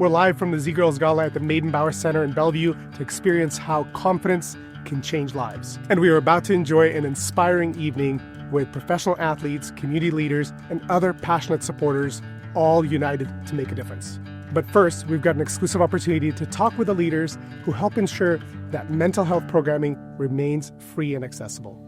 We're live from the ZGiRLS Gala at the Meyenbauer Center in Bellevue to experience how confidence can change lives. And we are about to enjoy an inspiring evening with professional athletes, community leaders, and other passionate supporters, all united to make a difference. But first, we've got an exclusive opportunity to talk with the leaders who help ensure that mental health programming remains free and accessible.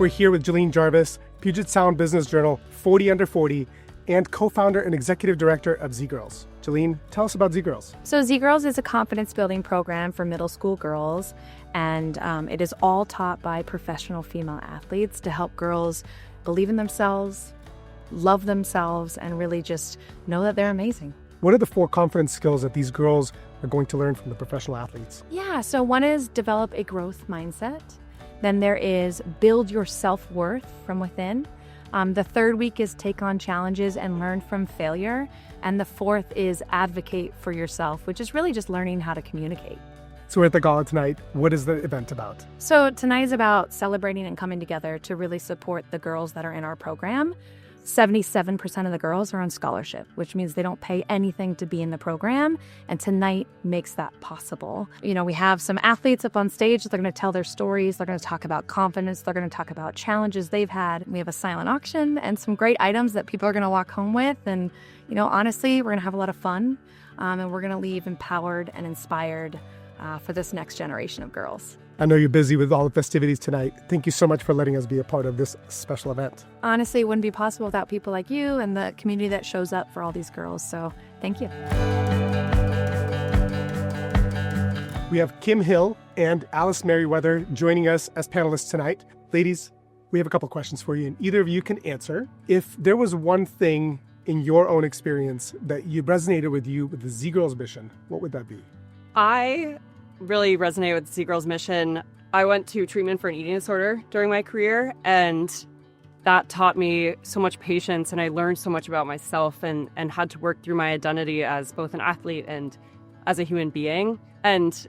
We're here with Jilyne Jarvis, Puget Sound Business Journal, 40 Under 40, and co-founder and executive director of ZGiRLS. Jilyne, tell us about ZGiRLS. So ZGiRLS is a confidence-building program for middle school girls, and it is all taught by professional female athletes to help girls believe in themselves, love themselves, and really just know that they're amazing. What are the 4 confidence skills that these girls are going to learn from the professional athletes? Yeah, so one is develop a growth mindset. Then there is build your self-worth from within. The third week is take on challenges and learn from failure. And the fourth is advocate for yourself, which is really just learning how to communicate. So we're at the gala tonight. What is the event about? So tonight is about celebrating and coming together to really support the girls that are in our program. 77% of the girls are on scholarship, which means they don't pay anything to be in the program. And tonight makes that possible. You know, we have some athletes up on stage. They're going to tell their stories. They're going to talk about confidence. They're going to talk about challenges they've had. We have a silent auction and some great items that people are going to walk home with. And, you know, honestly, we're going to have a lot of fun. And we're going to leave empowered and inspired for this next generation of girls. I know you're busy with all the festivities tonight. Thank you so much for letting us be a part of this special event. Honestly, it wouldn't be possible without people like you and the community that shows up for all these girls. So thank you. We have Kim Hill and Alice Merriweather joining us as panelists tonight. Ladies, we have a couple questions for you, and either of you can answer. If there was one thing in your own experience that you resonated with you with the ZGiRLS mission, what would that be? I really resonate with the ZGiRLS mission. I went to treatment for an eating disorder during my career, and that taught me so much patience, and I learned so much about myself and had to work through my identity as both an athlete and as a human being. And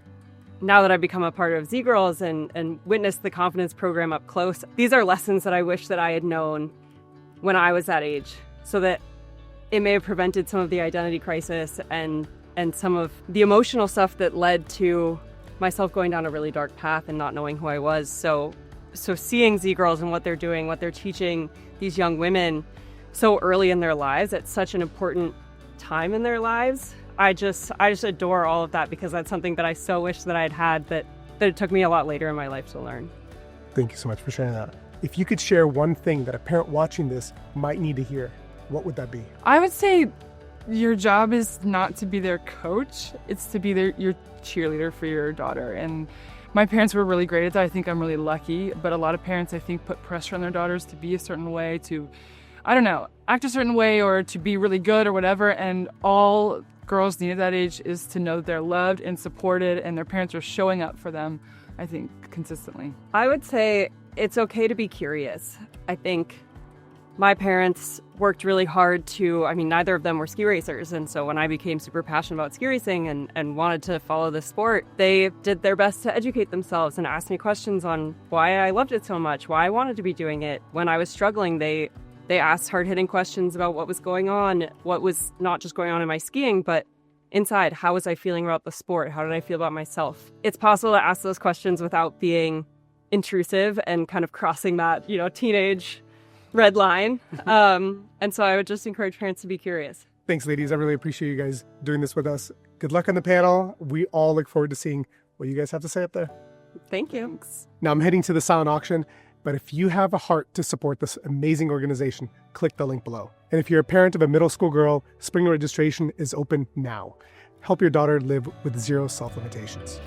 now that I've become a part of ZGiRLS and witnessed the confidence program up close, these are lessons that I wish that I had known when I was that age, so that it may have prevented some of the identity crisis and some of the emotional stuff that led to myself going down a really dark path and not knowing who I was. So seeing ZGiRLS and what they're doing, what they're teaching these young women so early in their lives at such an important time in their lives, I just adore all of that, because that's something that I so wish that I'd had that it took me a lot later in my life to learn. Thank you so much for sharing that. If you could share one thing that a parent watching this might need to hear, what would that be? I would say your job is not to be their coach, it's to be your cheerleader for your daughter. And my parents were really great at that. I think I'm really lucky, but a lot of parents, I think, put pressure on their daughters to be a certain way, to, I don't know, act a certain way, or to be really good or whatever. And all girls need at that age is to know that they're loved and supported, and their parents are showing up for them, I think, consistently. I would say it's okay to be curious. I think my parents worked really hard neither of them were ski racers. And so when I became super passionate about ski racing and wanted to follow the sport, they did their best to educate themselves and ask me questions on why I loved it so much, why I wanted to be doing it. When I was struggling, they asked hard-hitting questions about what was going on, what was not just going on in my skiing, but inside. How was I feeling about the sport? How did I feel about myself? It's possible to ask those questions without being intrusive and kind of crossing that, teenage red line. And so I would just encourage parents to be curious. Thanks, ladies. I really appreciate you guys doing this with us. Good luck on the panel. We all look forward to seeing what you guys have to say up there. Thank you. Thanks. Now I'm heading to the silent auction, but if you have a heart to support this amazing organization, click the link below. And if you're a parent of a middle school girl, spring registration is open now. Help your daughter live with zero self-limitations.